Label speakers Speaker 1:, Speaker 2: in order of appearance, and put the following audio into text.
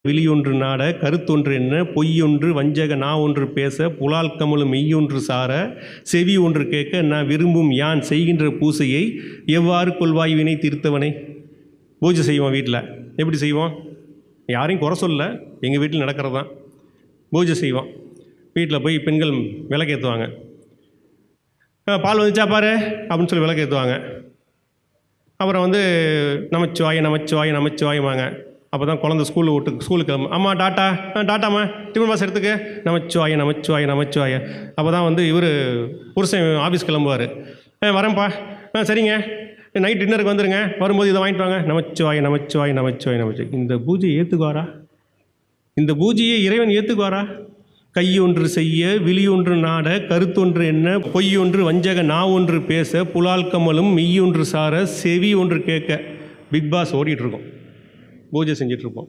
Speaker 1: விழியொன்று நாட கருத்தொன்று என்ன பொய்யொன்று வஞ்சக நா ஒன்று பேச புலால் கமலும் மெய்யொன்று சார செவி ஒன்று கேட்க நான் விரும்பும் யான் செய்கின்ற பூசையை எவ்வாறு கொள்வாய் வினை தீர்த்தவனை. பூஜை செய்வோம் வீட்டில். எப்படி செய்வோம்? யாரையும் குறை சொல்ல, எங்கள் வீட்டில் நடக்கிறது தான். பூஜை செய்வோம். வீட்டில் போய் பெண்கள் விளக்கேற்றுவாங்க. பால் வந்துச்சா பாரு அப்படின்னு சொல்லி விளக்கேற்றுவாங்க. அப்புறம் நமச்சிவாய நமச்சிவாய நமச்சிவாயமாங்க. அப்போ தான் குழந்தை ஸ்கூலுக்கு கிளம்பும். அம்மா டாட்டா, டாட்டாம்மா டிஃபன் பாக்ஸ் எடுத்துக்க, நமச்சிவாய நமச்சிவாய நமச்சிவாய. அப்போ தான் இவர் புருஷன் ஆஃபீஸ் கிளம்புவார். வரேன்ப்பா, சரிங்க, நைட் டின்னருக்கு வந்துடுங்க, வரும்போது இதை வாங்கிட்டு வாங்க, நமச்சிவாய நமச்சிவாய நமச்சிவாய நமச்சிவாய். இந்த பூஜையை ஏற்றுக்குவாரா? இந்த பூஜையை இறைவன் ஏற்றுக்குவாரா? கையொன்று செய்ய விழியொன்று நாட கருத்தொன்று என்ன பொய்யொன்று வஞ்சக நா ஒன்று பேச புலால் கமலும் மெய்யொன்று சார செவி ஒன்று கேட்க. பிக் பாஸ் ஓடிட்டுருக்கோம், பூஜை செஞ்சிட்ருப்போம்.